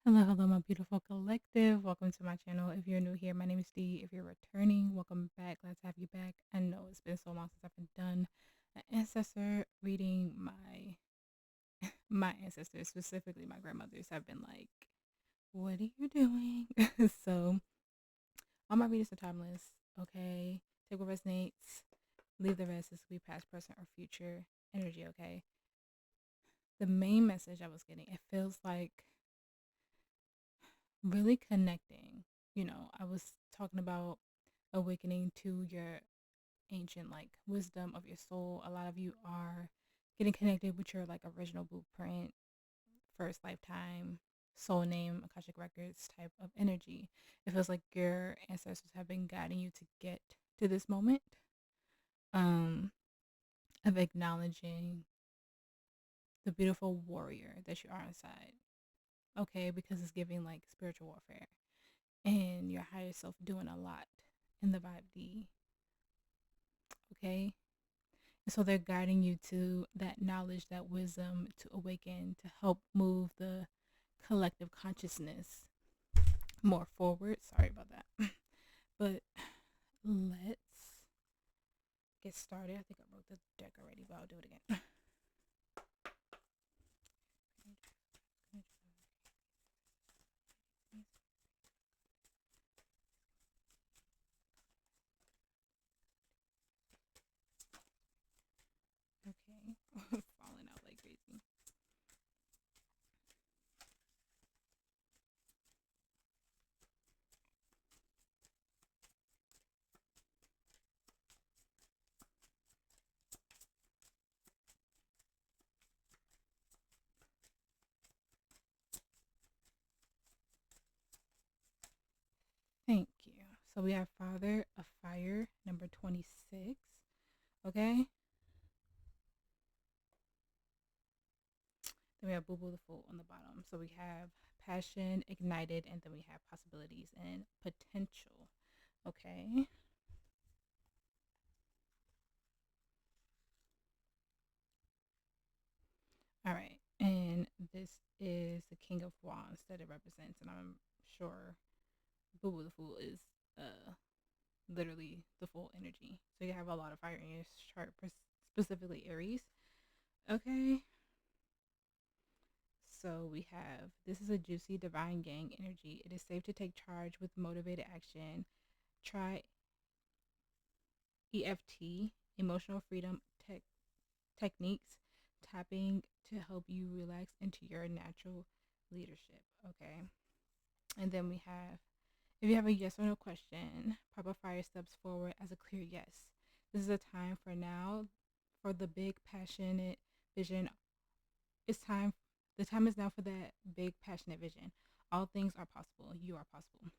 Hello, hello, my beautiful collective. Welcome to my channel. If you're new here, my name is Dee. If you're returning, welcome back. Glad to have you back. I know it's been so long since I've been done an ancestor reading. My ancestors, specifically my grandmothers, have been like, "What are you doing?" So all my readings are timeless. Okay, take what resonates, leave the rest. This will be past, present, or future energy. Okay. The main message I was getting, it feels like really connecting. I was talking about awakening to your ancient like wisdom of your soul. A lot of you are getting connected with your like original blueprint, first lifetime, soul name, Akashic records type of energy. It feels like your ancestors have been guiding you to get to this moment um of acknowledging the beautiful warrior that you are inside. Okay, because it's giving like spiritual warfare and your higher self doing a lot in the vibe D. Okay. And so they're guiding you to that knowledge, that wisdom to awaken, to help move the collective consciousness more forward. Sorry about that. But let's get started. I think I wrote the deck already, but I'll do it again. Okay. Falling out like crazy. Thank you. So we have Father of Fire, number 26. Okay. Then we have Boo Boo the Fool on the bottom. So we have passion, ignited, and then we have possibilities and potential. Okay. All right. And this is the King of Wands that it represents. And I'm sure Boo Boo the Fool is literally the full energy. So you have a lot of fire in your chart, specifically Aries. Okay. So we have this is a juicy divine gang energy. It is safe to take charge with motivated action. Try EFT, emotional freedom techniques, tapping to help you relax into your natural leadership. Okay. And then we have if you have a yes or no question, Papa Fire steps forward as a clear yes. This is a time for now for the big passionate vision. It's time the time is now for that big passionate vision. All things are possible. You are possible.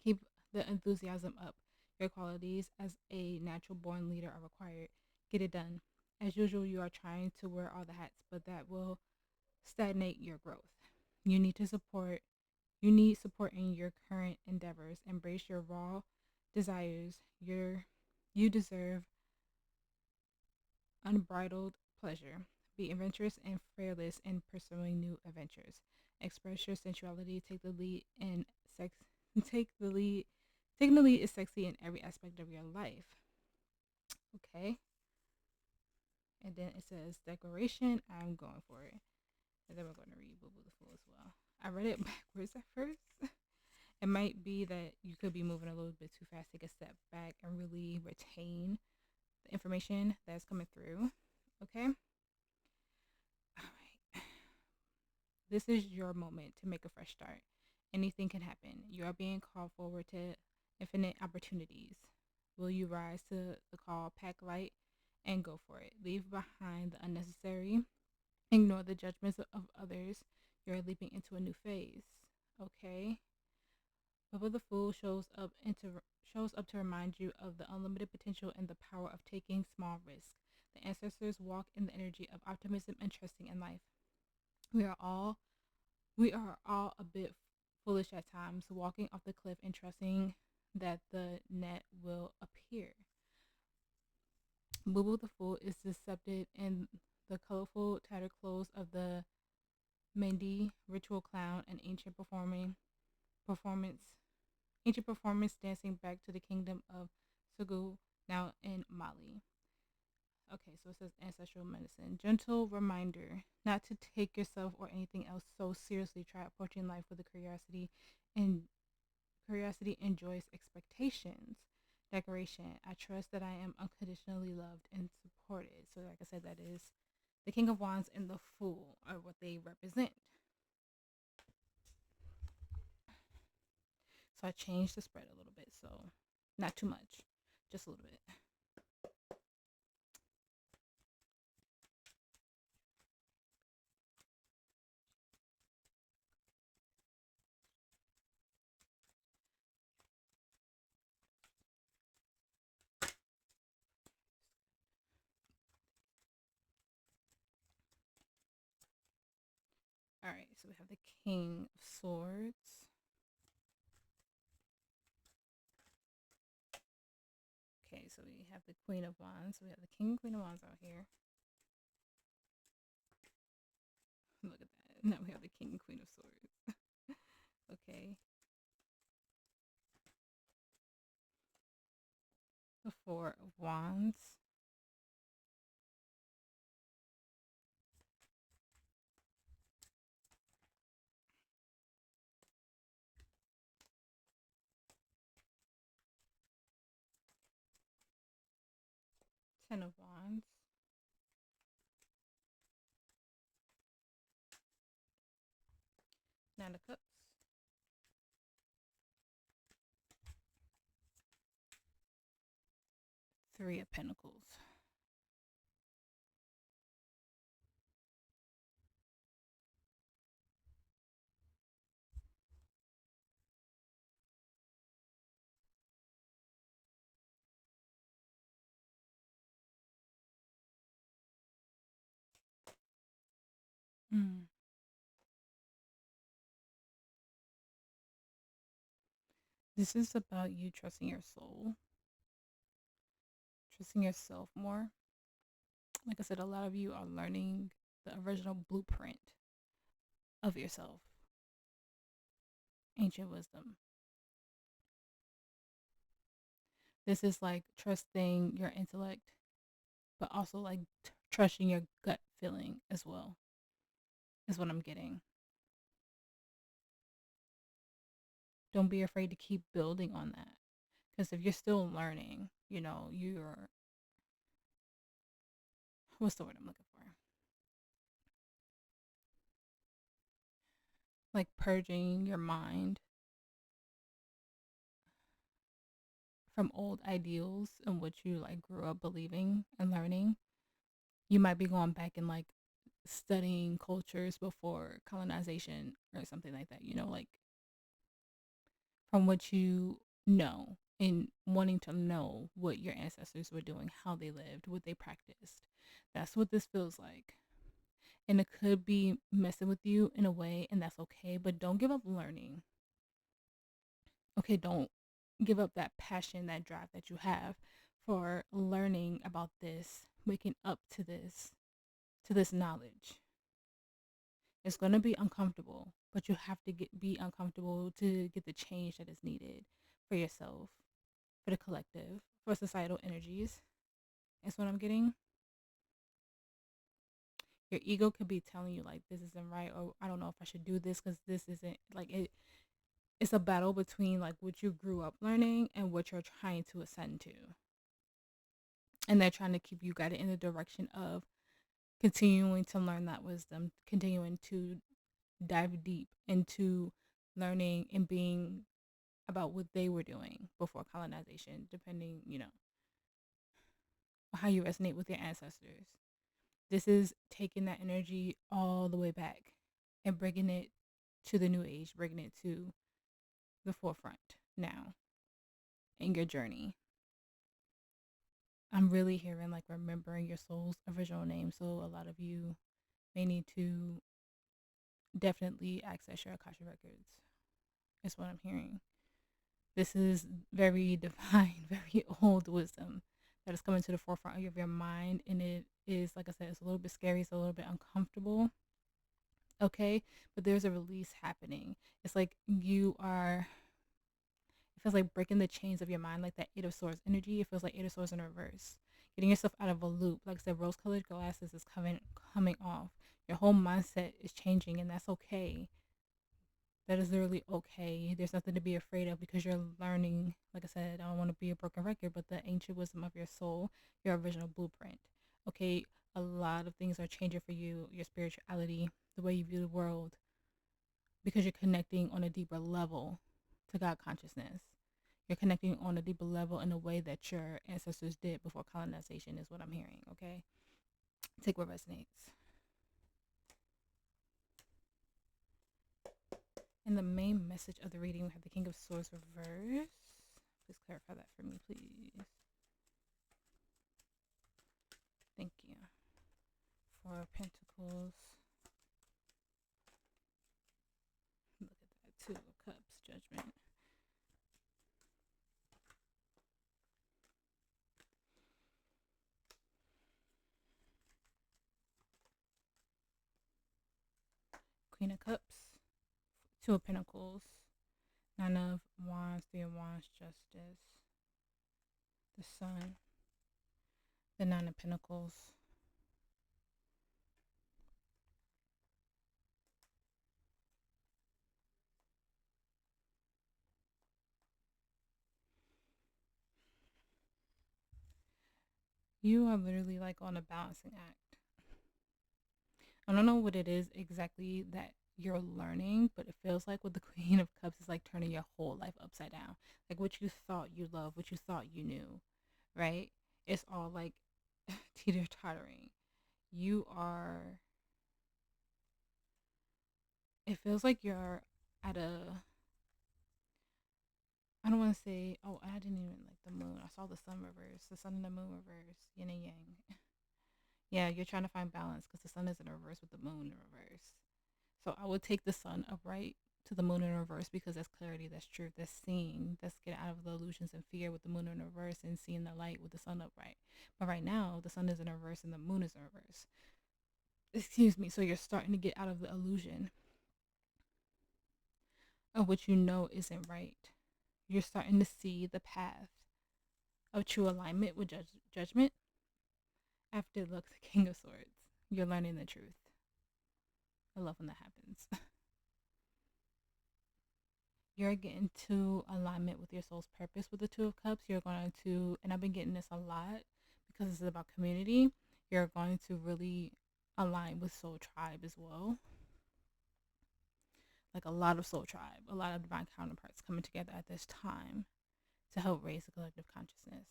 Keep the enthusiasm up. Your qualities as a natural born leader are required. Get it done. As usual, you are trying to wear all the hats, but that will stagnate your growth. You need to support you need support in your current endeavors. Embrace your raw desires. You deserve unbridled pleasure. Be adventurous and fearless in pursuing new adventures. Express your sensuality. Take the lead in sex. Take the lead. Taking the lead is sexy in every aspect of your life. Okay. And then it says declaration. I'm going for it. And then we're going to read Boo Boo the Fool as well. I read it backwards at first. It might be that you could be moving a little bit too fast. Take a step back and really retain the information that's coming through. Okay. All right. This is your moment to make a fresh start. Anything can happen. You are being called forward to infinite opportunities. Will you rise to the call, pack light, and go for it? Leave behind the unnecessary. Ignore the judgments of others. You're leaping into a new phase. Okay. Bubba the Fool shows up to remind you of the unlimited potential and the power of taking small risks. The ancestors walk in the energy of optimism and trusting in life. We are all we are all a bit foolish at times, walking off the cliff and trusting that the net will appear. Boo Boo the Fool is deceptive in the colorful tattered clothes of the Mendi, ritual clown, and performance ancient performance dancing back to the kingdom of Sugu, now in Mali. Okay, so it says ancestral medicine. Gentle reminder not to take yourself or anything else so seriously. Try approaching life with a and enjoys expectations. Decoration. I trust that I am unconditionally loved and supported. So like I said, that is the King of Wands and the Fool are what they represent. So I changed the spread a little bit. So not too much, just a little bit. All right, so we have the King of Swords. Okay, so we have the Queen of Wands. So we have the King and Queen of Wands out here. Look at that. Now we have the King and Queen of Swords. Okay. The Four of Wands. Ten of Wands. Nine of Cups. Three of Pentacles. Mm. This is about you trusting your soul, trusting yourself more. Like I said, a lot of you are learning the original blueprint of yourself. Ancient wisdom. This is like trusting your intellect, but also like trusting your gut feeling as well, is what I'm getting. Don't be afraid to keep building on that. Because if you're still learning, you're, what's the word I'm looking for? Like purging your mind from old ideals and what you like grew up believing and learning. You might be going back and like studying cultures before colonization or something like that, like from what you know and wanting to know what your ancestors were doing, how they lived, what they practiced. That's what this feels like. And it could be messing with you in a way, and that's okay, but don't give up learning. Okay, don't give up that passion, that drive that you have for learning about this, waking up to this knowledge. It's going to be uncomfortable, but you have to be uncomfortable to get the change that is needed for yourself, for the collective, for societal energies. That's what I'm getting. Your ego could be telling you like this isn't right, or I don't know if I should do this because this isn't like it. It's a battle between like what you grew up learning and what you're trying to ascend to, and they're trying to keep you guided in the direction of continuing to learn that wisdom, continuing to dive deep into learning and being about what they were doing before colonization, depending, how you resonate with your ancestors. This is taking that energy all the way back and bringing it to the new age, bringing it to the forefront now in your journey. I'm really hearing like remembering your soul's original name. So a lot of you may need to definitely access your Akasha records. Is what I'm hearing. This is very divine, very old wisdom that is coming to the forefront of your mind. And it is, like I said, it's a little bit scary. It's a little bit uncomfortable Okay, but there's a release happening. It's like it feels like breaking the chains of your mind, like that Eight of Swords energy. It feels like Eight of Swords in reverse. Getting yourself out of a loop. Like I said, rose colored glasses is coming off. Your whole mindset is changing, and that's okay. That is literally okay. There's nothing to be afraid of because you're learning. Like I said, I don't want to be a broken record, but the ancient wisdom of your soul, your original blueprint. Okay, a lot of things are changing for you, your spirituality, the way you view the world, because you're connecting on a deeper level to God consciousness. You're connecting on a deeper level in a way that your ancestors did before colonization, is what I'm hearing. Okay, take what resonates. In the main message of the reading, we have the King of Swords reverse. Please clarify that for me, please. Thank you. Four of Pentacles. Look at that. Two of Cups, Judgment. Queen of Cups. Two of Pentacles. Nine of Wands, Three of Wands, Justice. The Sun. The Nine of Pentacles. You are literally like on a balancing act. I don't know what it is exactly that you're learning, but it feels like with the Queen of Cups is like turning your whole life upside down. Like what you thought you loved, what you thought you knew, right? It's all like teeter tottering. You are, it feels like you're at a, I don't want to say, oh, I didn't even like the moon. I saw the sun reverse, the sun and the moon reverse, yin and yang. Yeah, you're trying to find balance because the sun is in reverse with the moon in reverse. So I would take the sun upright to the moon in reverse because that's clarity, that's truth, that's seeing, that's getting out of the illusions and fear with the moon in reverse and seeing the light with the sun upright. But right now, the sun is in reverse and the moon is in reverse. Excuse me. So you're starting to get out of the illusion of what you know isn't right. You're starting to see the path of true alignment with judgment. After look, the King of Swords, you're learning the truth. I love when that happens. You're getting to alignment with your soul's purpose with the Two of Cups. You're going to, and I've been getting this a lot because this is about community. You're going to really align with Soul Tribe as well. Like a lot of Soul Tribe, a lot of divine counterparts coming together at this time to help raise the collective consciousness.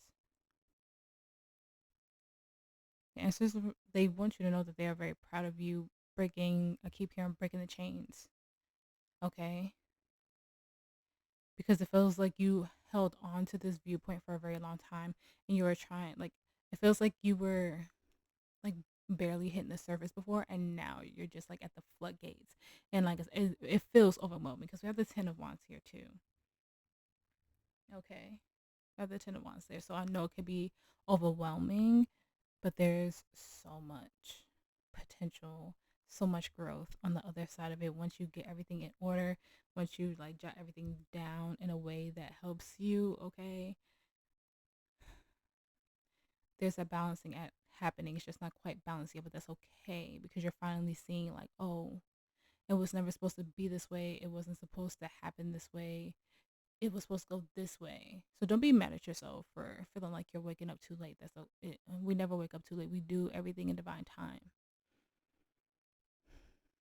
The ancestors, they want you to know that they are very proud of you breaking, I keep hearing breaking the chains. Okay? Because it feels like you held on to this viewpoint for a very long time and you were trying, like, it feels like you were like barely hitting the surface before and now you're just like at the floodgates. And like it feels overwhelming because we have the Ten of Wands here too. Okay? We have the Ten of Wands there. So I know it could be overwhelming, but there's so much potential, so much growth on the other side of it once you get everything in order, once you like jot everything down in a way that helps you. Okay, there's a balancing act happening. It's just not quite balanced yet, but that's okay because you're finally seeing like, oh, it was never supposed to be this way, it wasn't supposed to happen this way, it was supposed to go this way. So don't be mad at yourself for feeling like you're waking up too late. We never wake up too late. We do everything in divine time.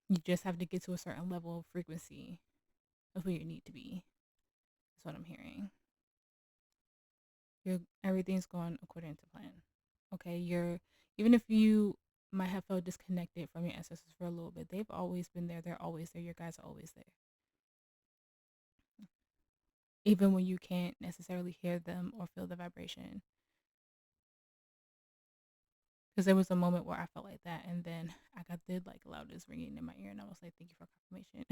You just have to get to a certain level of frequency of who you need to be. That's what I'm hearing. Everything's going according to plan. Okay, even if you might have felt disconnected from your ancestors for a little bit, they've always been there. They're always there. Your guys are always there. Even when you can't necessarily hear them or feel the vibration. Because there was a moment where I felt like that, and then I got the like loudest ringing in my ear, and I was like, "Thank you for confirmation.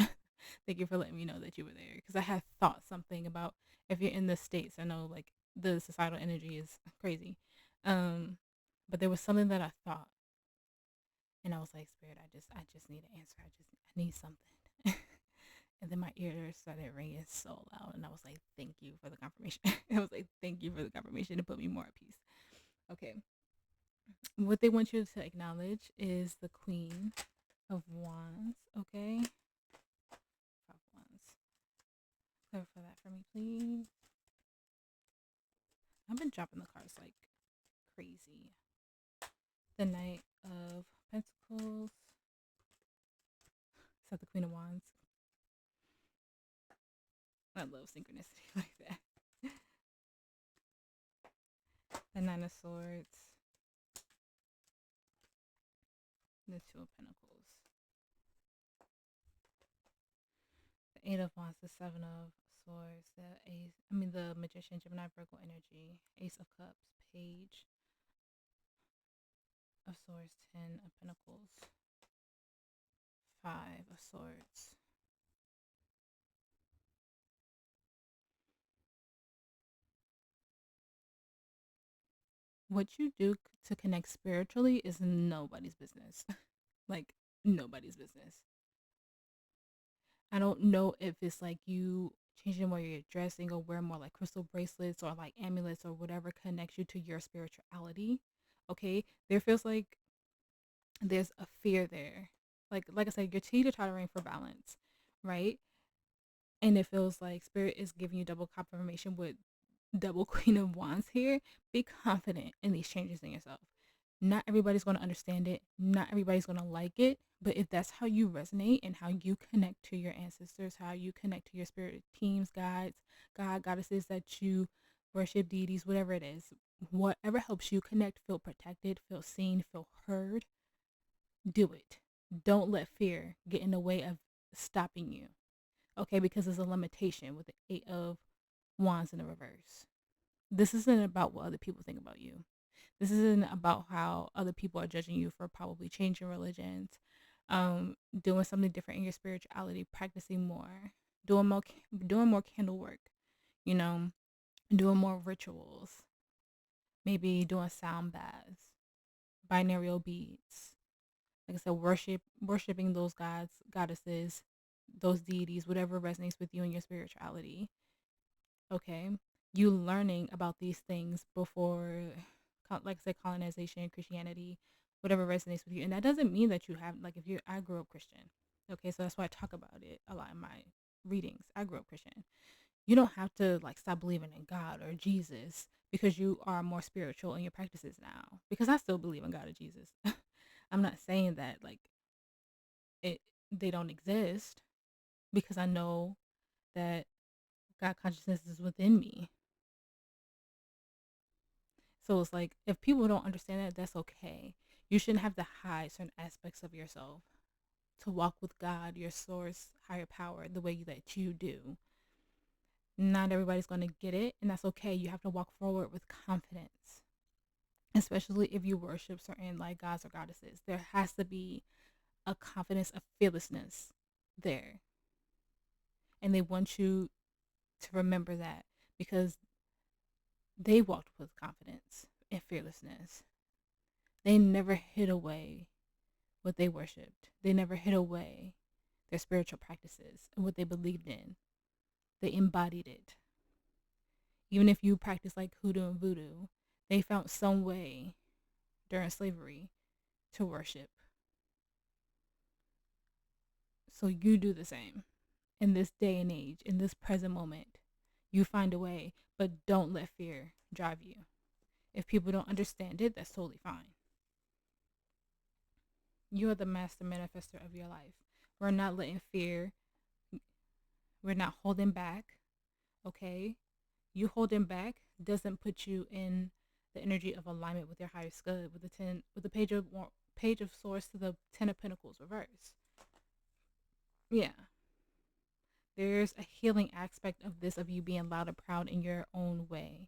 Thank you for letting me know that you were there." Because I had thought something about if you're in the states. I know like the societal energy is crazy, but there was something that I thought, and I was like, "Spirit, I just need an answer. I need something. And then my ears started ringing so loud, and I was like, thank you for the confirmation. I was like, thank you for the confirmation to put me more at peace. Okay. What they want you to acknowledge is the Queen of Wands. Okay. 5 Wands. Clarify that for me, please. I've been dropping the cards like crazy. The Knight of Pentacles. Is that the Queen of Wands? I love synchronicity like that. The Nine of Swords. The Two of Pentacles. The Eight of Wands. The Seven of Swords. The Magician, Gemini, Virgo energy. Ace of Cups. Page of Swords. 10 of Pentacles. 5 of Swords. What you do to connect spiritually is nobody's business. Like, nobody's business. I don't know if it's like you changing where you're dressing or wear more like crystal bracelets or like amulets or whatever connects you to your spirituality. Okay, there feels like there's a fear there. Like I said, you're teeter-tottering for balance, right? And it feels like spirit is giving you double confirmation with double Queen of Wands here. Be confident in these changes in yourself. Not everybody's going to understand it. Not everybody's going to like it. But if that's how you resonate and how you connect to your ancestors, how you connect to your spirit teams, guides, goddesses that you worship, deities, whatever it is, whatever helps you connect, feel protected, feel seen, feel heard, do it. Don't let fear get in the way of stopping you. Okay, because there's a limitation with the Eight of Wands in the reverse. This isn't about what other people think about you. This isn't about how other people are judging you for probably changing religions, doing something different in your spirituality, practicing more, doing more candle work, you know, doing more rituals, maybe doing sound baths, binaural beats. Like I said, worshiping those gods, goddesses, those deities, whatever resonates with you in your spirituality. Okay, you learning about these things before, like I said, colonization, Christianity, whatever resonates with you. And that doesn't mean that you have, like, I grew up Christian. Okay, so that's why I talk about it a lot in my readings. I grew up Christian. You don't have to like stop believing in God or Jesus because you are more spiritual in your practices now. Because I still believe in God or Jesus. I'm not saying that like it they don't exist, because I know that God consciousness is within me. So it's like, if people don't understand that, that's okay. You shouldn't have to hide certain aspects of yourself to walk with God, your source, higher power, the way that you do. Not everybody's going to get it, and that's okay. You have to walk forward with confidence, especially if you worship certain like gods or goddesses. There has to be a confidence, a fearlessness there. And they want you to remember that, because they walked with confidence and fearlessness. They never hid away what they worshipped. They never hid away their spiritual practices and what they believed in. They embodied it. Even if you practice like hoodoo and voodoo, they found some way during slavery to worship. So you do the same in this day and age, in this present moment. You find a way, but don't let fear drive you. If people don't understand it, that's totally fine. You are the master manifester of your life. We're not letting fear, we're not holding back, okay? You holding back doesn't put you in the energy of alignment with your highest good, with the page of swords to the 10 of pentacles reverse. Yeah. There's a healing aspect of this, of you being loud and proud in your own way.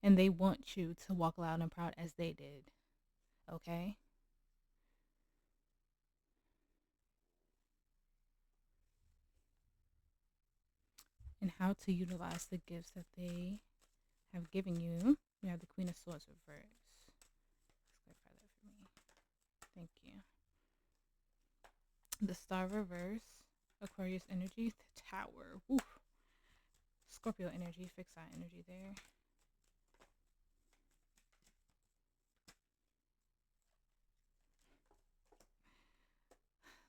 And they want you to walk loud and proud as they did. Okay? And how to utilize the gifts that they have given you. We have the Queen of Swords reverse. Let's clarify that for me. Thank you. The Star reverse, Aquarius energy, the Tower. Oof. Scorpio energy, fixed sign energy there.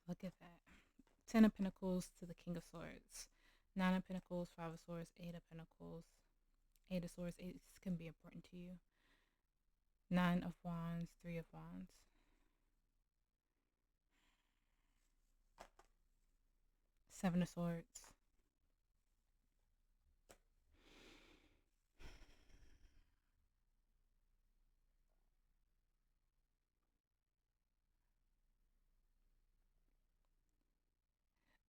Look at that. 10 of Pentacles to the King of Swords. 9 of Pentacles, 5 of Swords, 8 of Pentacles. 8 of Swords, 8 can be important to you. 9 of Wands, 3 of Wands. 7 of Swords.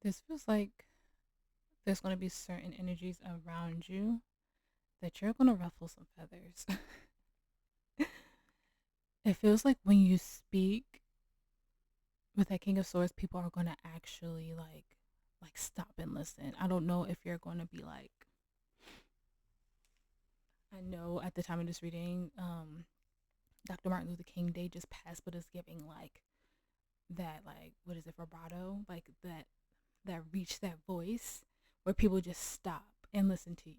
This feels like there's going to be certain energies around you that you're going to ruffle some feathers. It feels like when you speak with that King of Swords, people are going to actually like stop and listen. I don't know if you're going to be like, I know at the time of this reading, Dr. Martin Luther King Day just passed, but it's giving like that, like, what is it, vibrato, like that reach, that voice where people just stop and listen to you.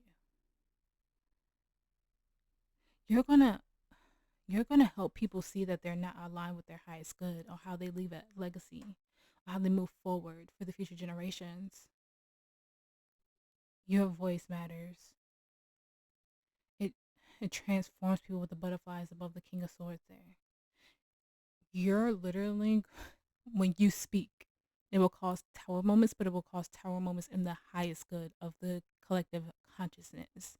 You're gonna help people see that they're not aligned with their highest good, or how they leave a legacy, or how they move forward for the future generations. Your voice matters. It transforms people with the butterflies above the King of Swords there. You're literally, when you speak, it will cause tower moments, but it will cause tower moments in the highest good of the collective consciousness.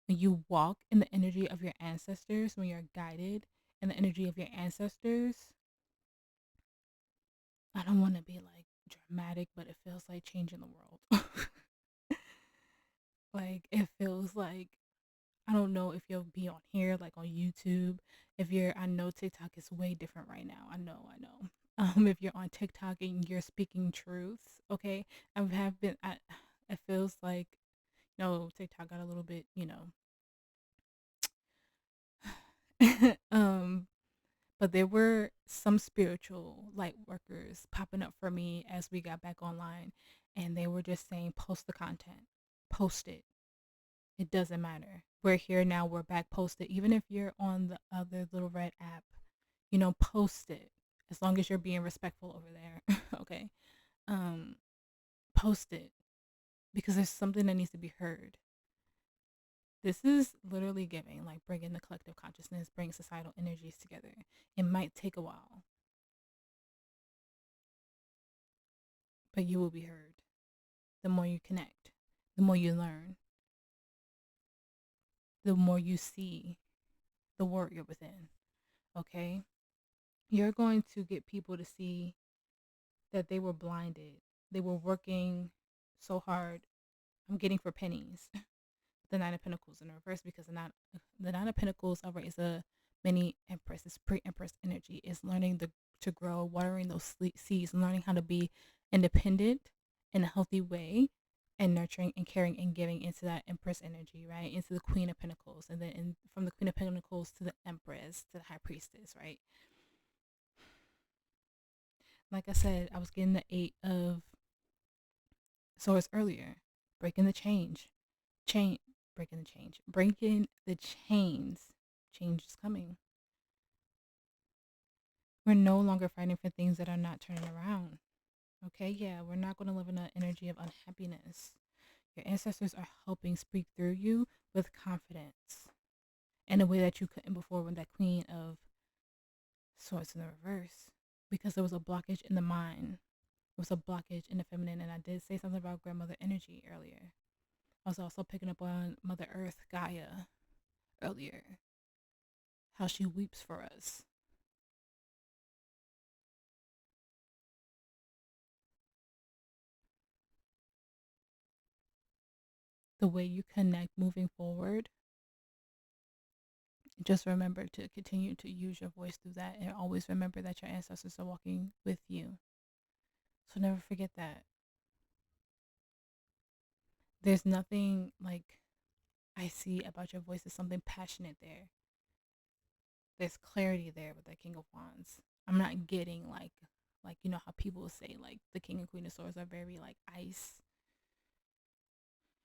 When you walk in the energy of your ancestors, when you're guided in the energy of your ancestors, I don't want to be like dramatic, but it feels like changing the world. Like, it feels like, I don't know if you'll be on here, like on YouTube. If you're, I know TikTok is way different right now. I know. If you're on TikTok and you're speaking truths, okay. It feels like, TikTok got a little bit, but there were some spiritual light workers popping up for me as we got back online, and they were just saying, post the content, post it. It doesn't matter. We're here now. We're back. Post it. Even if you're on the other little red app, post it. As long as you're being respectful over there, okay? Um, Post it, because there's something that needs to be heard. This is literally giving, like, bringing the collective consciousness, bring societal energies together. It might take a while, but you will be heard. The more you connect, the more you learn, the more you see the warrior within, okay? You're going to get people to see that they were blinded. They were working so hard. I'm getting for pennies. The Nine of Pentacles in reverse, because the Nine of Pentacles is a mini Empress. It's pre-Empress energy. Is learning to grow, watering those seeds, and learning how to be independent in a healthy way, and nurturing and caring and giving into that Empress energy, right? Into the Queen of Pentacles, and then from the Queen of Pentacles to the Empress to the High Priestess, right? Like I said, I was getting the Eight of Swords earlier. Breaking the breaking the chains. Change is coming. We're no longer fighting for things that are not turning around. Okay, yeah, we're not going to live in an energy of unhappiness. Your ancestors are helping speak through you with confidence in a way that you couldn't before with that Queen of Swords in the reverse, because there was a blockage in the mind. There was a blockage in the feminine, and I did say something about grandmother energy earlier. I was also picking up on Mother Earth, Gaia, earlier. How she weeps for us. The way you connect moving forward, just remember to continue to use your voice through that, and always remember that your ancestors are walking with you. So never forget that. There's nothing like I see about your voice. There's something passionate there. There's clarity there with the King of Wands. I'm not getting like Like, you know how people say like the King and Queen of Swords are very like ice.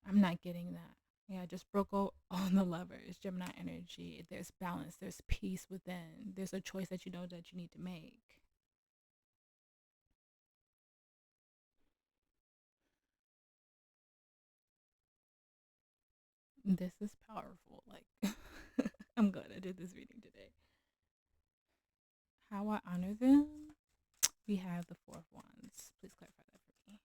I'm not getting that. Yeah, I just broke out on the Lovers, Gemini energy. There's balance, there's peace within. There's a choice that you know that you need to make. This is powerful. Like, I'm glad I did this reading today. How I honor them. We have the Four of Wands. Please clarify that for me.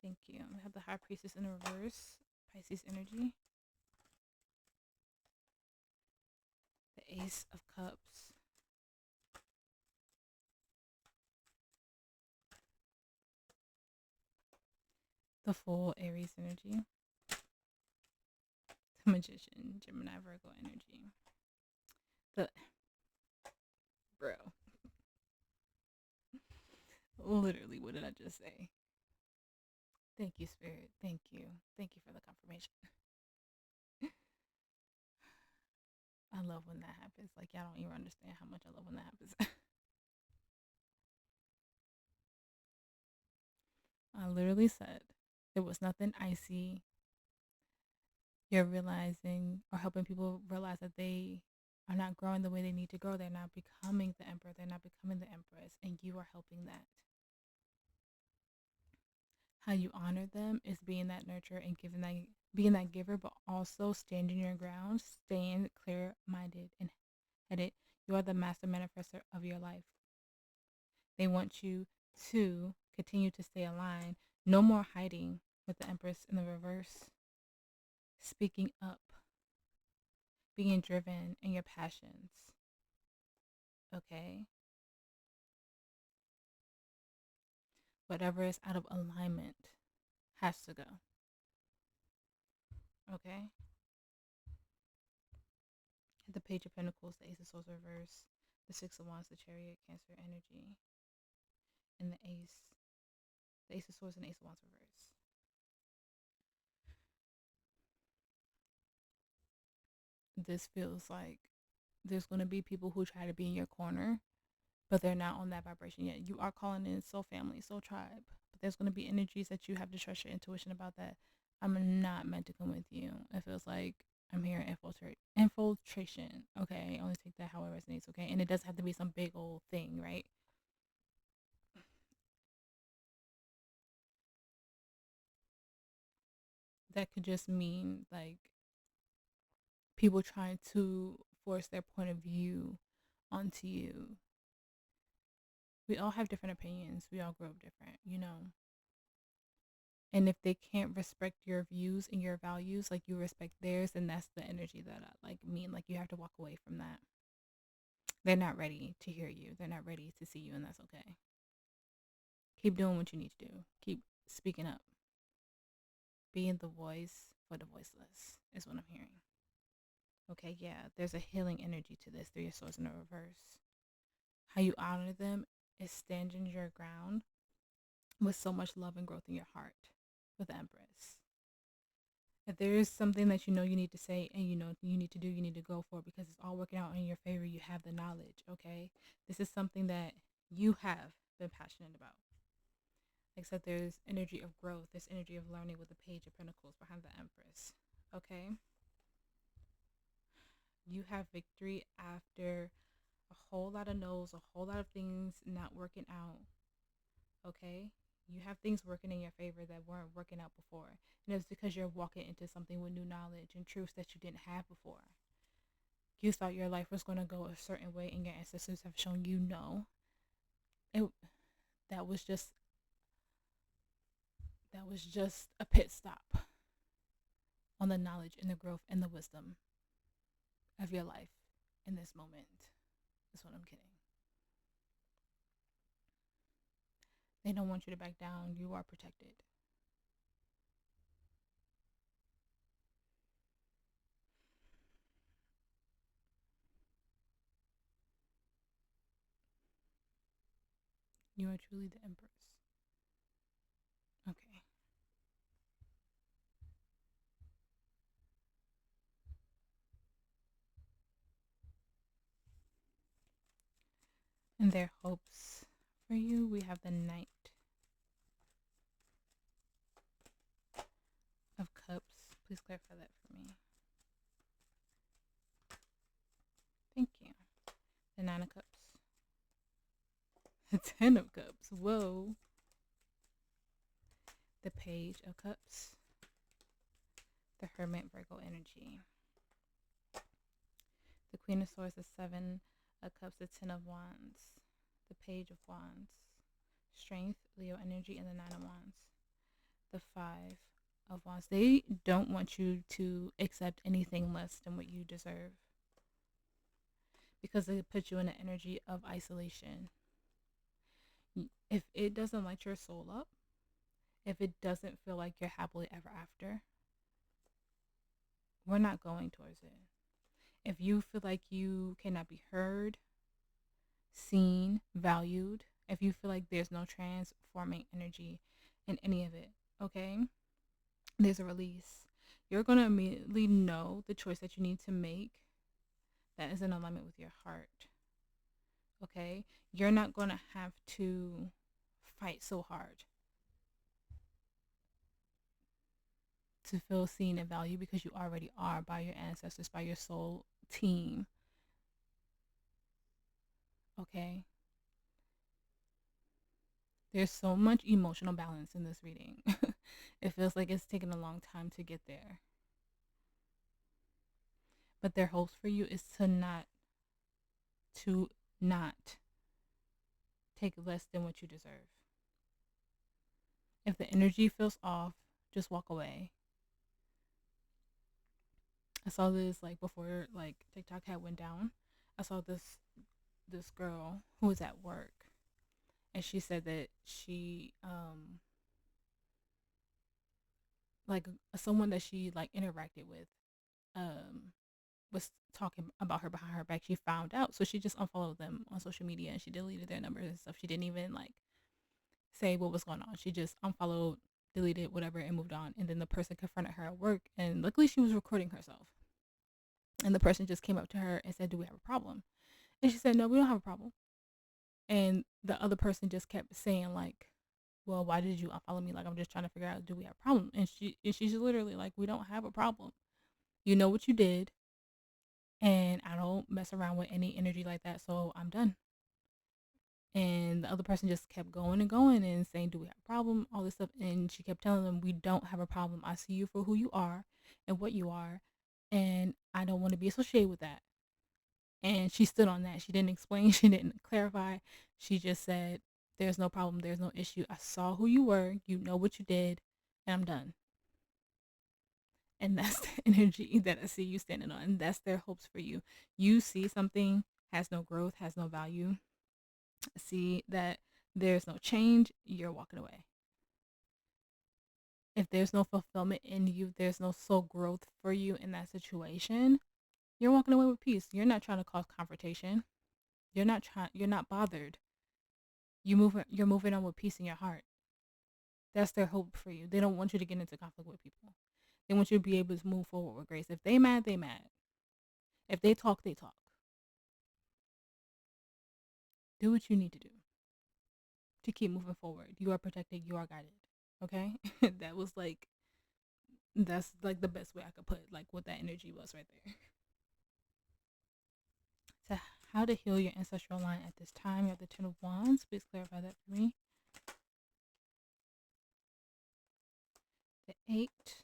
Thank you. We have the High Priestess in reverse, Pisces energy. The Ace of Cups. The Full Aries energy. The Magician, Gemini, Virgo energy. The bro. Literally, what did I just say? Thank you, Spirit. Thank you. Thank you for the confirmation. I love when that happens. Like, y'all don't even understand how much I love when that happens. I literally said there was nothing icy. You're realizing or helping people realize that they are not growing the way they need to grow. They're not becoming the emperor. They're not becoming the empress. And you are helping that. How you honor them is being that nurturer and giving that, being that giver, but also standing your ground, staying clear minded and headed. You are the master manifester of your life. They want you to continue to stay aligned. No more hiding with the Empress in the reverse. Speaking up, being driven in your passions. Okay? Whatever is out of alignment has to go. Okay? The Page of Pentacles, the Ace of Swords reverse, the Six of Wands, the Chariot, Cancer energy, and the Ace of Swords and Ace of Wands reverse. This feels like there's going to be people who try to be in your corner, but they're not on that vibration yet. You are calling in soul family, soul tribe, but there's going to be energies that you have to trust your intuition about that. I'm not meant to come with you. It feels like I'm here infiltration. Okay, only take that how it resonates. Okay, and it doesn't have to be some big old thing, right? That could just mean like people trying to force their point of view onto you. We all have different opinions. We all grow up different, you know. And if they can't respect your views and your values like you respect theirs, then that's the energy that I like mean. Like you have to walk away from that. They're not ready to hear you. They're not ready to see you, and that's okay. Keep doing what you need to do. Keep speaking up. Being the voice for the voiceless is what I'm hearing. Okay, yeah, there's a healing energy to this. Three of Swords in the reverse. How you honor them is standing your ground with so much love and growth in your heart with the Empress. If there is something that you know you need to say and you know you need to do, you need to go for it because it's all working out in your favor. You have the knowledge, okay? This is something that you have been passionate about. Except there's energy of growth, there's energy of learning with the Page of Pentacles behind the Empress, okay? You have victory after a whole lot of no's, a whole lot of things not working out, okay? You have things working in your favor that weren't working out before. And it's because you're walking into something with new knowledge and truths that you didn't have before. You thought your life was going to go a certain way and your ancestors have shown you no. That was just a pit stop on the knowledge and the growth and the wisdom of your life in this moment. That's what I'm kidding. They don't want you to back down. You are protected. You are truly the Empress. Okay. and their hopes for you. We have the Knight of Cups. Please clarify that for me. Thank you. The Nine of Cups. The Ten of Cups. Whoa. The Page of Cups. The Hermit, Virgo energy. The Queen of Swords, the Seven of Cups, the Ten of Wands. The Page of Wands. Strength, Leo energy, and the Nine of Wands. The Five of Wands. They don't want you to accept anything less than what you deserve, because it puts you in an energy of isolation. If it doesn't light your soul up, if it doesn't feel like you're happily ever after, we're not going towards it. If you feel like you cannot be heard, seen, valued, if you feel like there's no transforming energy in any of it, okay, there's a release. You're going to immediately know the choice that you need to make that is in alignment with your heart. Okay? You're not going to have to fight so hard to feel seen and valued, because you already are by your ancestors, by your soul team. Okay? There's so much emotional balance in this reading. It feels like it's taken a long time to get there. But their hopes for you is to not take less than what you deserve. If the energy feels off, just walk away. I saw this like before like TikTok had went down. I saw this girl who was at work, and she said that she like someone that she like interacted with was talking about her behind her back. She found out, so she just unfollowed them on social media and she deleted their numbers and stuff. She didn't even like say what was going on. She just unfollowed, deleted, whatever, and moved on. And then the person confronted her at work, and luckily she was recording herself. And the person just came up to her and said, "Do we have a problem?" And she said, "No, we don't have a problem." And the other person just kept saying like, "Well, why did you unfollow me? Like, I'm just trying to figure out, do we have a problem?" And she's literally like, "We don't have a problem. You know what you did, and I don't mess around with any energy like that, so I'm done." And the other person just kept going and going and saying, "Do we have a problem?" All this stuff. And she kept telling them, "We don't have a problem. I see you for who you are and what you are, and I don't want to be associated with that." And she stood on that. She didn't explain, she didn't clarify. She just said, "There's no problem, there's no issue. I saw who you were, you know what you did, and I'm done." And that's the energy that I see you standing on. And that's their hopes for you. You see something has no growth, has no value. See that there's no change, you're walking away. If there's no fulfillment in you, there's no soul growth for you in that situation, you're walking away with peace. You're not trying to cause confrontation. You're not bothered. You're moving on with peace in your heart. That's their hope for you. They don't want you to get into conflict with people. They want you to be able to move forward with grace. If they mad, they mad. If they talk, they talk. Do what you need to do to keep moving forward. You are protected, you are guided. Okay? That's like the best way I could put like what that energy was right there. So how to heal your ancestral line at this time. You have the Ten of Wands. Please clarify that for me. The Eight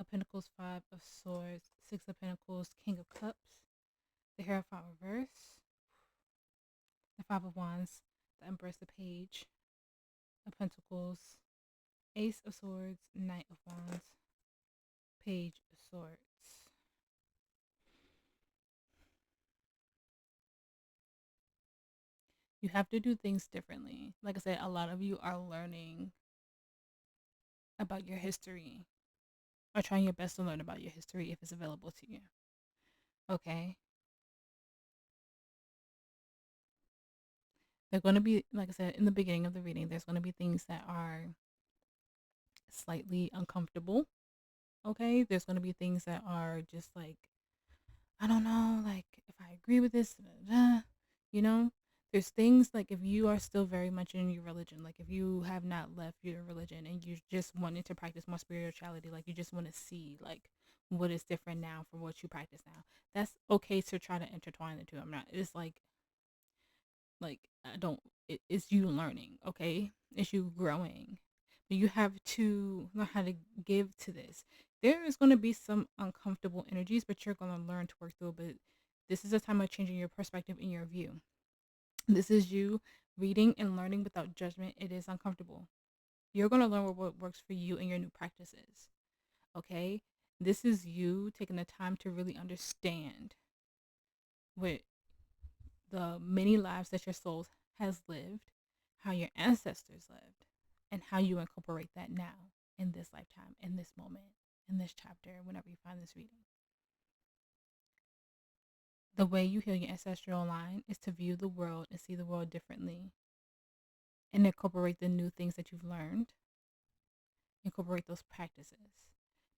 of Pentacles, Five of Swords, Six of Pentacles, King of Cups, the Hierophant reverse, the Five of Wands, the Empress, the Page of Pentacles, Ace of Swords, Knight of Wands, Page of Swords. You have to do things differently. Like I said, a lot of you are learning about your history, or trying your best to learn about your history if it's available to you. Okay? They're going to be, like I said in the beginning of the reading, there's going to be things that are slightly uncomfortable. Okay? There's going to be things that are just like, I don't know, like if I agree with this, you know? There's things like if you are still very much in your religion, like if you have not left your religion and you just wanted to practice more spirituality, like you just want to see like what is different now from what you practice now, that's okay to try to intertwine the two. I'm not, it's like I don't, it's you learning, okay? It's you growing. But you have to learn how to give to this. There is going to be some uncomfortable energies, but you're going to learn to work through. But this is a time of changing your perspective and your view. This is you reading and learning without judgment. It is uncomfortable. You're going to learn what works for you and your new practices. Okay? This is you taking the time to really understand what the many lives that your soul has lived, how your ancestors lived, and how you incorporate that now in this lifetime, in this moment, in this chapter, whenever you find this reading. The way you heal your ancestral line is to view the world and see the world differently and incorporate the new things that you've learned, incorporate those practices.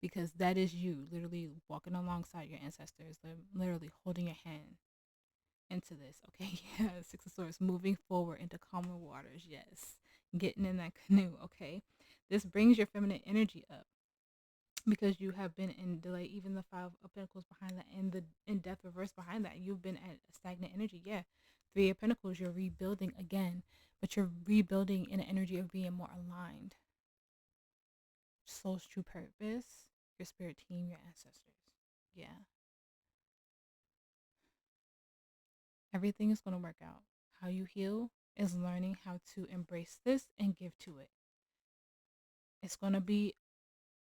Because that is you literally walking alongside your ancestors, literally holding your hand into this. Okay, yeah, Six of Swords, moving forward into calmer waters. Yes, getting in that canoe. Okay, this brings your feminine energy up because you have been in delay. Even the Five of Pentacles behind that, and the in Death reverse behind that, you've been at stagnant energy. Yeah, Three of Pentacles, you're rebuilding again, but you're rebuilding in an energy of being more aligned. Soul's true purpose, your spirit team, your ancestors. Yeah, everything is going to work out. How you heal is learning how to embrace this and give to it. It's going to be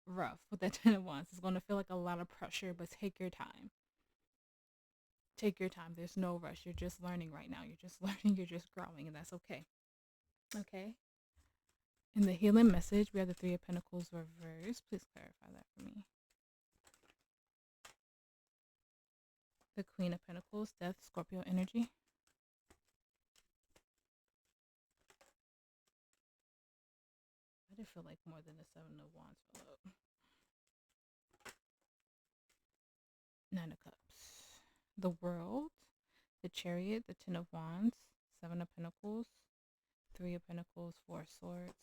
rough with that Ten of Wands. It's going to feel like a lot of pressure, but take your time. Take your time. There's no rush. You're just learning right now. You're just learning. You're just growing, and that's okay. Okay? In the healing message, we have the Three of Pentacles reversed. Please clarify that for me. The Queen of Pentacles, Death, Scorpio energy. I did feel like more than the Seven of Wands fell up. Nine of Cups. The World, the Chariot, the Ten of Wands, Seven of Pentacles, Three of Pentacles, Four of Swords,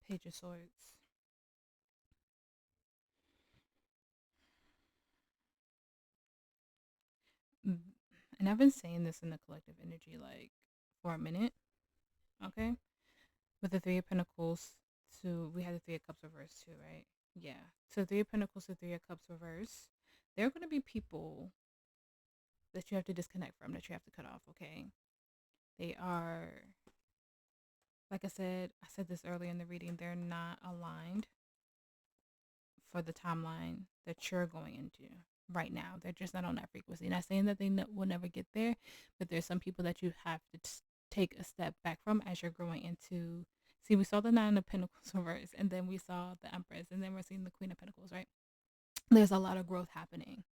Page of Swords. And I've been saying this in the collective energy like for a minute, okay? With the Three of Pentacles to, we had the Three of Cups reversed too, right? Yeah. So Three of Pentacles to Three of Cups reverse. There are going to be people that you have to disconnect from, that you have to cut off, okay? They are, like I said this earlier in the reading, they're not aligned for the timeline that you're going into right now. They're just not on that frequency. Not saying that they will never get there, but there's some people that you have to take a step back from as you're growing into. See, we saw the Nine of Pentacles reverse, and then we saw the Empress, and then we're seeing the Queen of Pentacles, right? There's a lot of growth happening.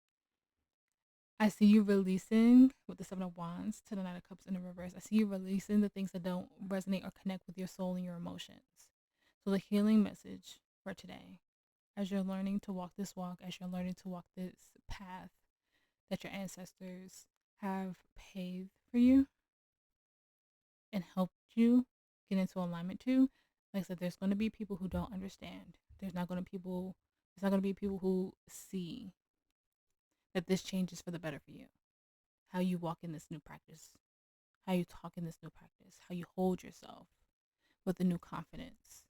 I see you releasing with the Seven of Wands to the Nine of Cups in the reverse. I see you releasing the things that don't resonate or connect with your soul and your emotions. So the healing message for today, as you're learning to walk this walk, as you're learning to walk this path that your ancestors have paved for you and helped you get into alignment to, like I said, there's going to be people who don't understand. There's not going to be people who see that this changes for the better for you. How you walk in this new practice, how you talk in this new practice, how you hold yourself with a new confidence.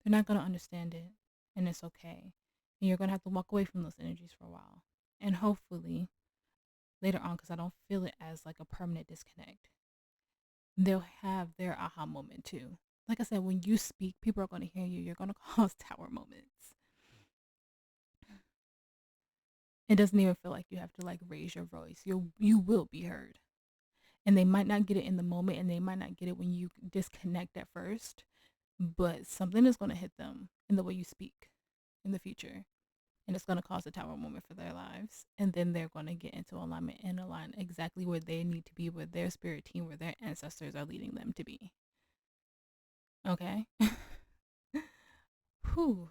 They're not going to understand it, and it's okay. And you're going to have to walk away from those energies for a while. And hopefully, later on, because I don't feel it as like a permanent disconnect, they'll have their aha moment too. Like I said, when you speak, people are going to hear you. You're going to cause tower moments. It doesn't even feel like you have to like raise your voice. You will be heard. And they might not get it in the moment, and they might not get it when you disconnect at first, but something is going to hit them in the way you speak in the future, and it's going to cause a tower moment for their lives, and then they're going to get into alignment and align exactly where they need to be, where their spirit team, where their ancestors are leading them to be. Okay. Whew.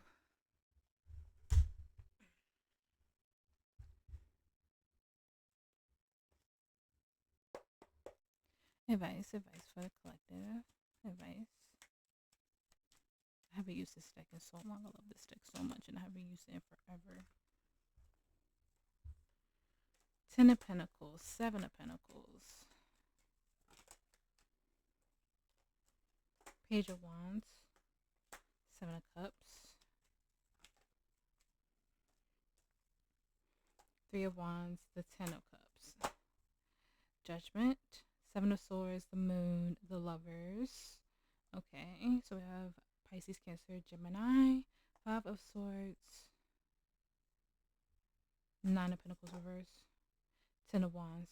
Advice for the collective. Advice. I haven't used this deck in so long. I love this deck so much, and I haven't used it in forever. 10 of Pentacles, 7 of Pentacles, Page of Wands, 7 of Cups, 3 of Wands, the 10 of Cups, Judgment, 7 of Swords, the Moon, the Lovers. Okay, so we have Pisces, Cancer, Gemini, 5 of Swords, 9 of Pentacles reverse, 10 of Wands.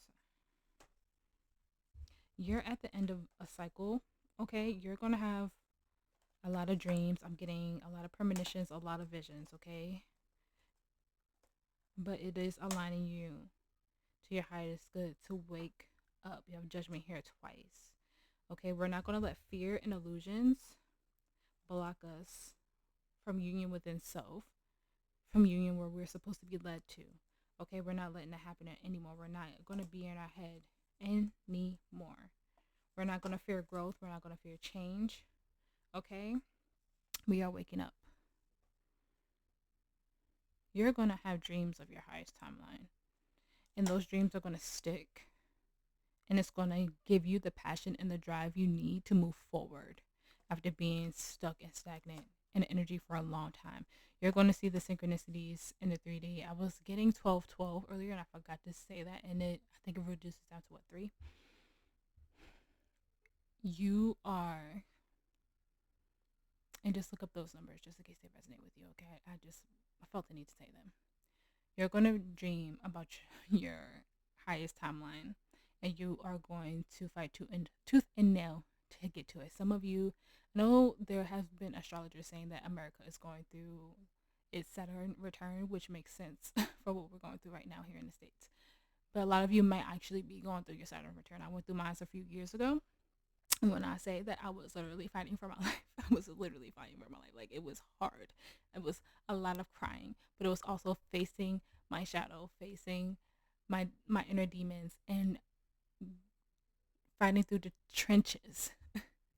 You're at the end of a cycle, okay? You're going to have a lot of dreams. I'm getting a lot of premonitions, a lot of visions, okay? But it is aligning you to your highest good to wake up. You have Judgment here twice, okay? We're not going to let fear and illusions block us from union within self, from union where we're supposed to be led to, okay? We're not letting that happen anymore. We're not going to be in our head anymore. We're not going to fear growth. We're not going to fear change, okay? We are waking up. You're going to have dreams of your highest timeline, and those dreams are going to stick, and it's going to give you the passion and the drive you need to move forward after being stuck and stagnant in energy for a long time. You're going to see the synchronicities in the 3D. I was getting 12-12 earlier, and I forgot to say that, and I think it reduces down to what, 3? You are, and just look up those numbers just in case they resonate with you, okay? I felt the need to say them. You're going to dream about your highest timeline, and you are going to fight tooth and nail to get to it. Some of you, I know there have been astrologers saying that America is going through its Saturn return, which makes sense for what we're going through right now here in the States. But a lot of you might actually be going through your Saturn return. I went through mine a few years ago. And when I say that I was literally fighting for my life, I was literally fighting for my life. Like, it was hard. It was a lot of crying, but it was also facing my shadow, facing my inner demons, and fighting through the trenches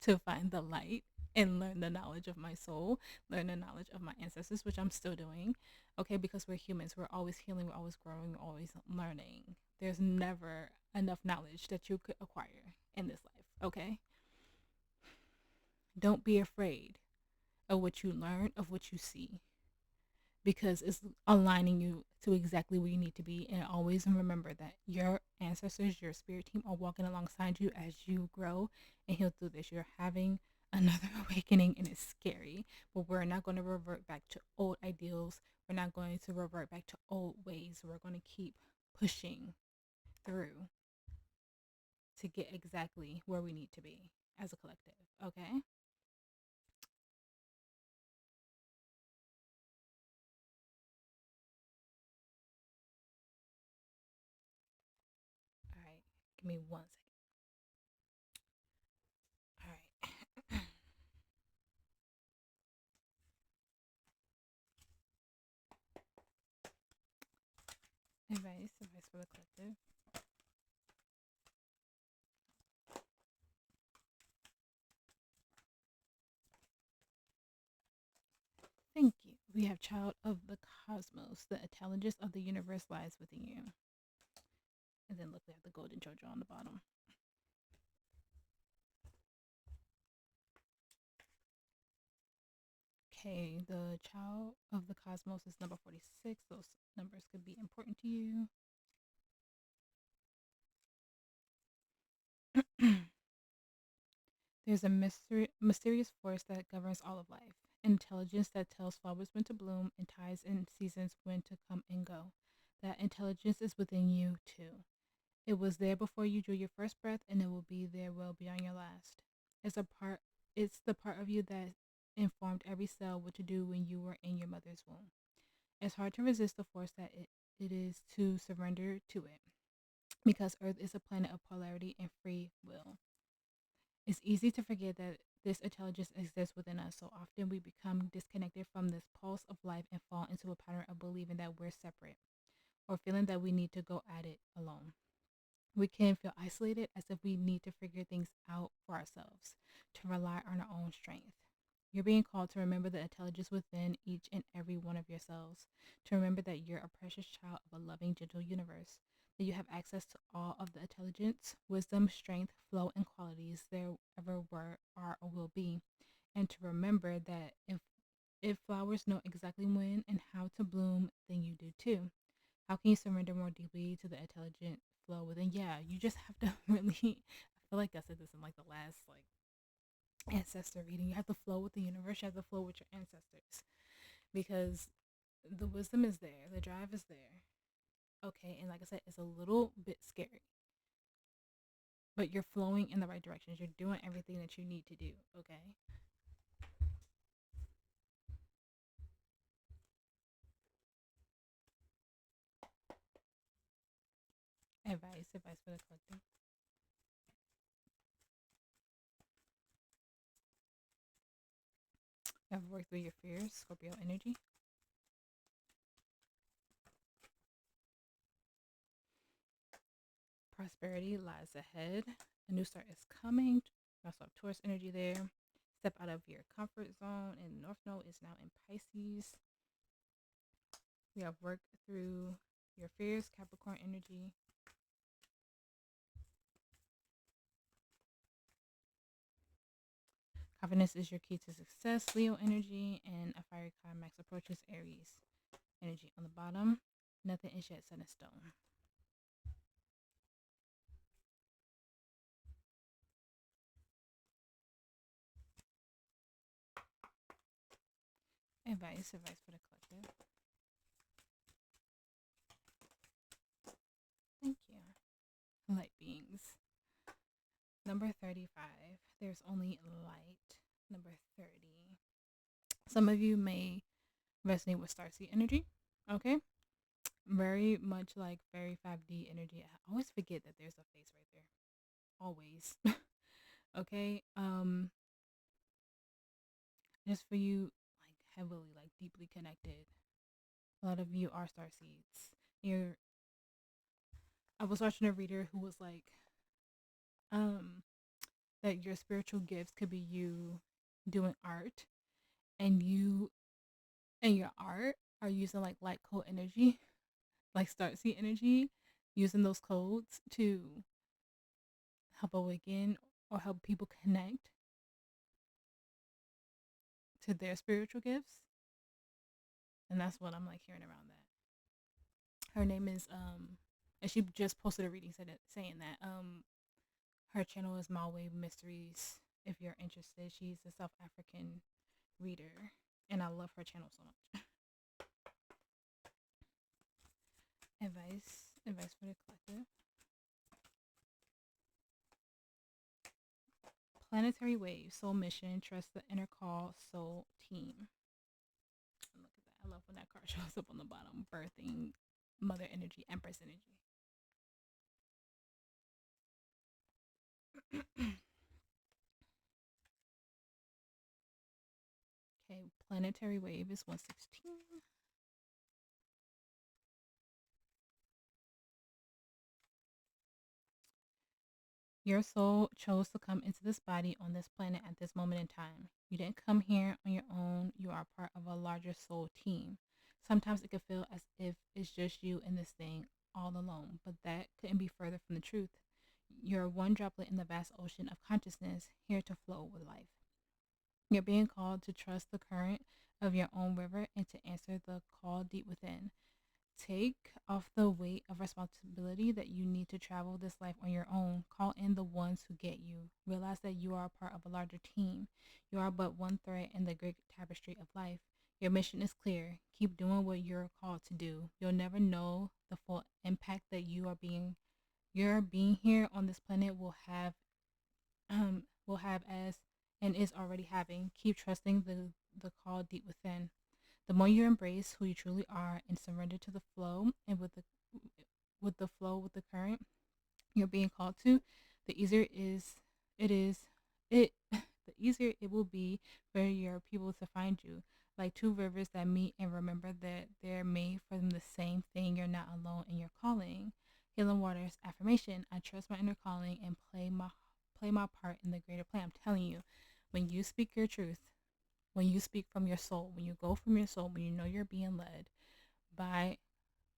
to find the light and learn the knowledge of my soul, learn the knowledge of my ancestors, which I'm still doing, okay? Because we're humans. We're always healing. We're always growing. We're always learning. There's never enough knowledge that you could acquire in this life, okay? Don't be afraid of what you learn, of what you see, because it's aligning you to exactly where you need to be. And always remember that your ancestors, your spirit team, are walking alongside you as you grow and heal through this. You're having another awakening, and it's scary, but we're not going to revert back to old ideals. We're not going to revert back to old ways. We're going to keep pushing through to get exactly where we need to be as a collective, okay? All right, give me 1 second. All right. Advice for the collective. Thank you. We have Child of the Cosmos. The intelligence of the universe lies within you. And then look, we have the Golden Jojo on the bottom. Okay, the Child of the Cosmos is number 46. Those numbers could be important to you. There's a mysterious force that governs all of life. Intelligence that tells flowers when to bloom and ties in seasons when to come and go. That intelligence is within you too. It was there before you drew your first breath, and it will be there well beyond your last. It's the part of you that informed every cell what to do when you were in your mother's womb. It's hard to resist the force that it is to surrender to it, because Earth is a planet of polarity and free will. It's easy to forget that this intelligence exists within us. So often we become disconnected from this pulse of life and fall into a pattern of believing that we're separate, or feeling that we need to go at it alone. We can feel isolated, as if we need to figure things out for ourselves, to rely on our own strength. You're being called to remember the intelligence within each and every one of yourselves, to remember that you're a precious child of a loving, gentle universe, that you have access to all of the intelligence, wisdom, strength, flow, and qualities there ever were, are, or will be. And to remember that if flowers know exactly when and how to bloom, then you do too. How can you surrender more deeply to the intelligent flow within? Yeah, you just have to really. I feel like I said this in like the last like ancestor reading. You have to flow with the universe. You have to flow with your ancestors, because the wisdom is there, the drive is there. Okay, and like I said, it's a little bit scary, but you're flowing in the right directions. You're doing everything that you need to do. Okay. Advice for the collective. You have worked through your fears, Scorpio energy. Prosperity lies ahead. A new start is coming. You also have Taurus energy there. Step out of your comfort zone. And North Node is now in Pisces. We have worked through your fears, Capricorn energy. Confidence is your key to success, Leo energy. And a fiery climax approaches, Aries energy on the bottom. Nothing is yet set in stone. Advice for the collective. Thank you. Light beings. Number 35. There's only light. Number 30. Some of you may resonate with Starseed energy. Okay. Very much like very 5D energy. I always forget that there's a face right there. Always. Okay. Just for you, like heavily, like deeply connected. A lot of you are Starseeds. You're I was watching a reader who was like, um, that your spiritual gifts could be you doing art, and you and your art are using like light code energy, like Starseed energy, using those codes to help awaken or help people connect to their spiritual gifts. And that's what I'm like hearing around that. Her name is and she just posted a reading saying that her channel is Malway Mysteries. If you're interested, she's a South African reader, and I love her channel so much. Advice for the collective. Planetary wave, soul mission, trust the inner call, soul team. And look at that. I love when that card shows up on the bottom. Birthing, mother energy, empress energy. Okay, planetary wave is 116. Your soul chose to come into this body on this planet at this moment in time. You didn't come here on your own. You are part of a larger soul team. Sometimes it can feel as if it's just you and this thing all alone, but that couldn't be further from the truth. You're one droplet in the vast ocean of consciousness, here to flow with life. You're being called to trust the current of your own river and to answer the call deep within. Take off the weight of responsibility that you need to travel this life on your own. Call in the ones who get you. Realize that you are a part of a larger team. You are but one thread in the great tapestry of life. Your mission is clear. Keep doing what you're called to do. You'll never know the full impact that your being here on this planet will have as and is already having. Keep trusting the call deep within. The more you embrace who you truly are and surrender to the flow and with the current you're being called to, the easier it is it the easier it will be for your people to find you. Like two rivers that meet, and remember that they're made from the same thing. You're not alone in your calling. Healing Waters affirmation. I trust my inner calling and play my part in the greater plan. I'm telling you, when you speak your truth, when you speak from your soul, when you go from your soul, when you know you're being led by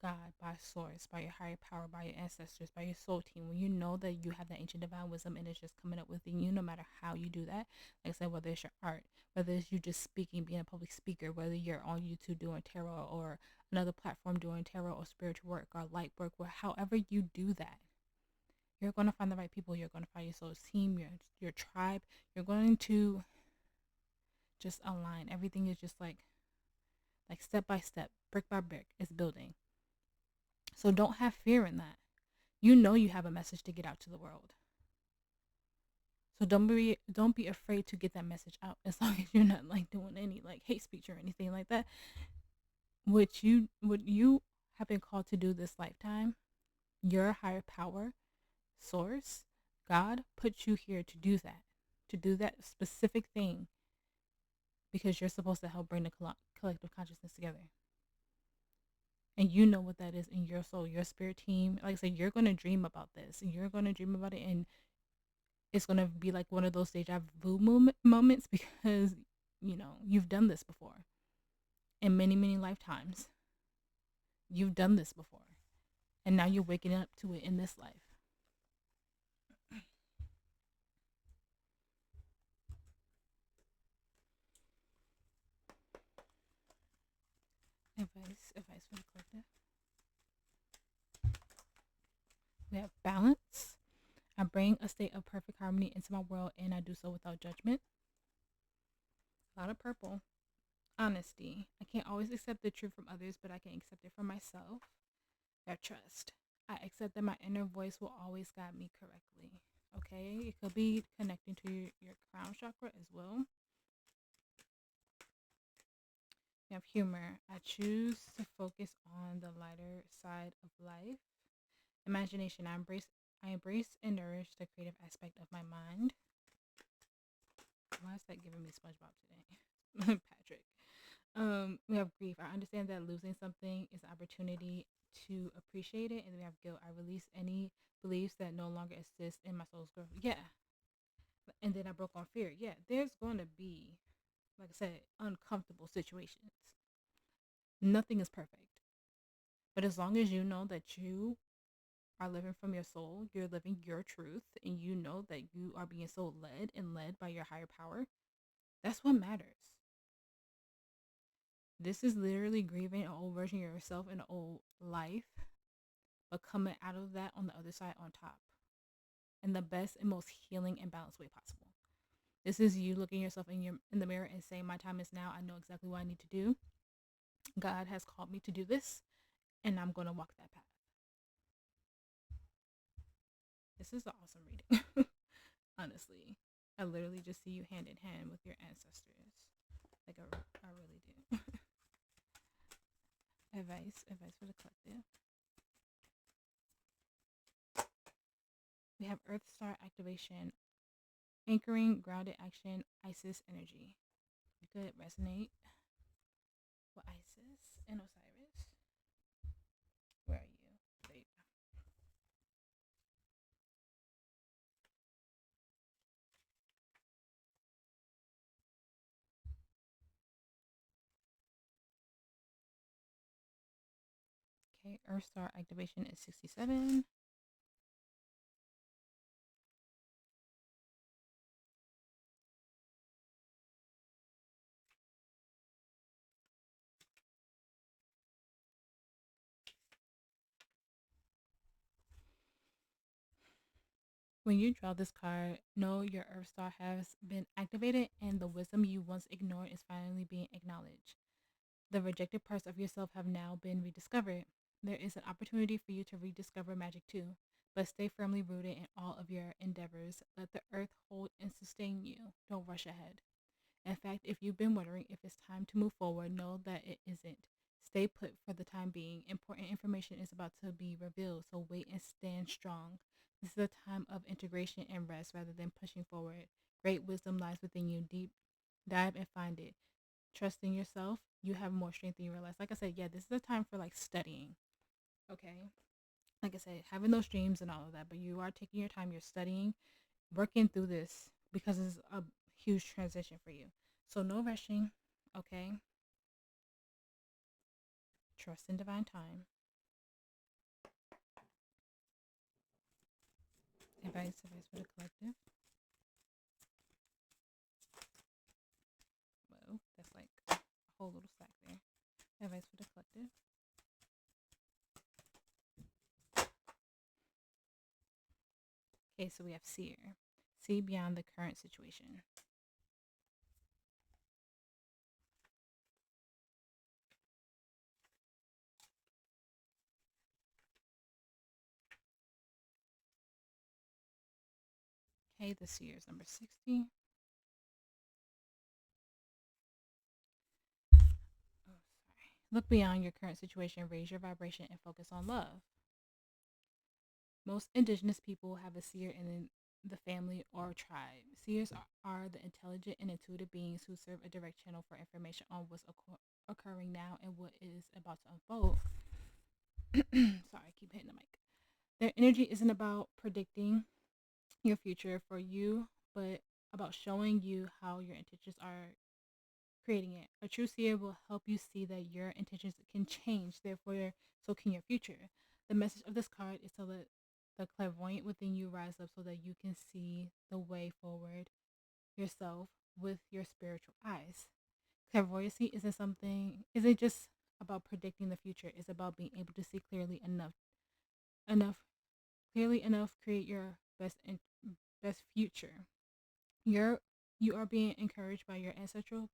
God, by source, by your higher power, by your ancestors, by your soul team, when you know that you have that ancient divine wisdom and it's just coming up within you, no matter how you do that. Like I said, whether it's your art, whether it's you just speaking, being a public speaker, whether you're on YouTube doing tarot or another platform doing tarot or spiritual work or light work, or however you do that, you're going to find the right people. You're going to find your soul team, your tribe. You're going to just align. Everything is just like step by step, brick by brick, it's building. So don't have fear in that. You know you have a message to get out to the world. So don't be afraid to get that message out, as long as you're not like doing any like hate speech or anything like that. What you have been called to do this lifetime, your higher power, source, God put you here to do that specific thing, because you're supposed to help bring the collective consciousness together. And you know what that is in your soul, your spirit team. Like I said, you're going to dream about this, and you're going to dream about it, and it's going to be like one of those deja vu moments, because you've done this before in many, many lifetimes. You've done this before, and now you're waking up to it in this life. Advice for the collective. We have balance. I bring a state of perfect harmony into my world, and I do so without judgment. A lot of purple. Honesty. I can't always accept the truth from others, but I can accept it from myself. I trust. I accept that my inner voice will always guide me correctly. Okay? It could be connecting to your crown chakra as well. We have humor. I choose to focus on the lighter side of life. Imagination. I embrace and nourish the creative aspect of my mind. Why is that giving me SpongeBob today? Patrick. We have grief. I understand that losing something is an opportunity to appreciate it. And we have guilt. I release any beliefs that no longer exist in my soul's growth. Yeah. And then I broke on fear. Yeah, there's going to be, like I said, uncomfortable situations. Nothing is perfect. But as long as you know that you are living from your soul, you're living your truth, and you know that you are being so led by your higher power, that's what matters. This is literally grieving an old version of yourself in an old life, but coming out of that on the other side on top, in the best and most healing and balanced way possible. This is you looking yourself in the mirror and saying, my time is now. I know exactly what I need to do. God has called me to do this, and I'm going to walk that path. This is an awesome reading. Honestly, I literally just see you hand in hand with your ancestors. Like I really do. Advice for the collective. We have Earth Star activation, anchoring, grounded action, Isis energy. You could resonate with Isis and Osiris. Where are you? There you go. Okay, Earth Star activation is 67. When you draw this card, know your Earth Star has been activated and the wisdom you once ignored is finally being acknowledged. The rejected parts of yourself have now been rediscovered. There is an opportunity for you to rediscover magic too, but stay firmly rooted in all of your endeavors. Let the earth hold and sustain you. Don't rush ahead. In fact, if you've been wondering if it's time to move forward, know that it isn't. Stay put for the time being. Important information is about to be revealed, so wait and stand strong. This is a time of integration and rest rather than pushing forward. Great wisdom lies within you. Deep dive and find it. Trust in yourself. You have more strength than you realize. Like I said, yeah, this is a time for like studying. Okay. like I said, having those dreams and all of that, but you are taking your time, you're studying, working through this because it's a huge transition for you. So no rushing, okay? Trust in divine time. Advice for the collective. Well, that's like a whole little stack there. Advice for the collective. Okay, so we have seer. See beyond the current situation. Okay, the seer is number 60. Oh, sorry. Look beyond your current situation, raise your vibration, and focus on love. Most indigenous people have a seer in the family or tribe. Seers are the intelligent and intuitive beings who serve a direct channel for information on what's occurring now and what is about to unfold. Sorry, I keep hitting the mic. Their energy isn't about predicting your future for you, but about showing you how your intentions are creating it. A true seer will help you see that your intentions can change, therefore, so can your future. The message of this card is to let the clairvoyant within you rise up so that you can see the way forward yourself with your spiritual eyes. Clairvoyancy isn't just about predicting the future, it's about being able to see enough clearly enough create your best future. You are being encouraged by your ancestral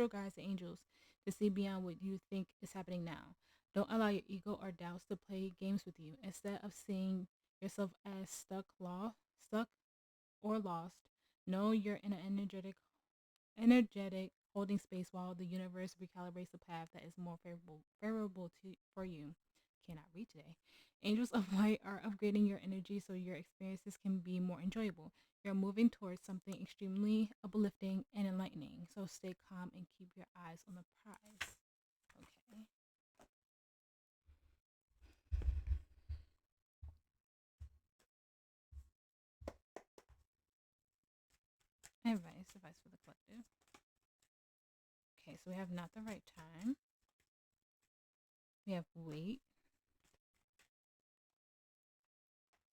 guides and angels to see beyond what you think is happening now. Don't allow your ego or doubts to play games with you. Instead of seeing yourself as stuck or lost, know you're in an energetic holding space while the universe recalibrates the path that is more favorable for you. Cannot read today. Angels of light are upgrading your energy so your experiences can be more enjoyable. You're moving towards something extremely uplifting and enlightening. So stay calm and keep your eyes on the prize. Okay. Advice for the collective. Okay, so we have not the right time. We have wait.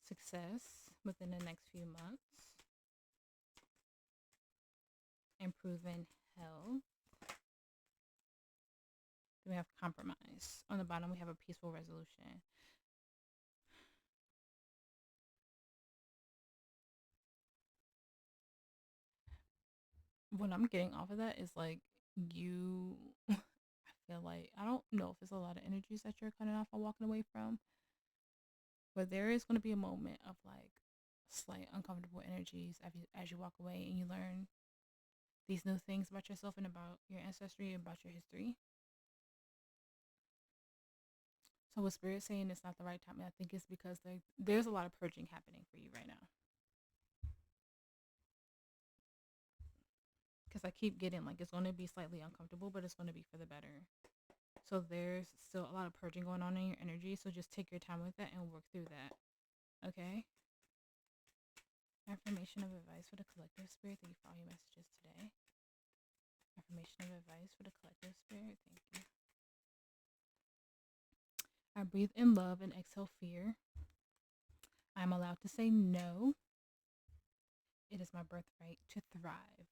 Success within the next few months. Improving health. We have compromise. On the bottom, we have a peaceful resolution. What I'm getting off of that is like you, I feel like, I don't know if it's a lot of energies that you're cutting off or walking away from, but there is going to be a moment of like slight uncomfortable energies as you walk away and you learn these new things about yourself and about your ancestry and about your history. So with spirit saying it's not the right time, I think it's because there's a lot of purging happening for you right now. Because I keep getting like it's going to be slightly uncomfortable, but it's going to be for the better. So there's still a lot of purging going on in your energy. So just take your time with that and work through that. Okay? Affirmation of advice for the collective spirit. Thank you for all your messages today. Affirmation of advice for the collective spirit. Thank you. I breathe in love and exhale fear. I'm allowed to say no. It is my birthright to thrive.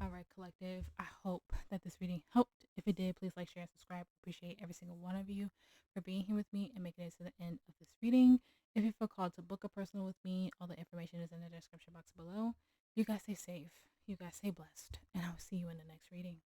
All right, collective. I hope that this reading helped. If it did, please like, share, and subscribe. Appreciate every single one of you for being here with me and making it to the end of this reading. If you feel called to book a personal with me, all the information is in the description box below. You guys stay safe. You guys stay blessed. And I will see you in the next reading.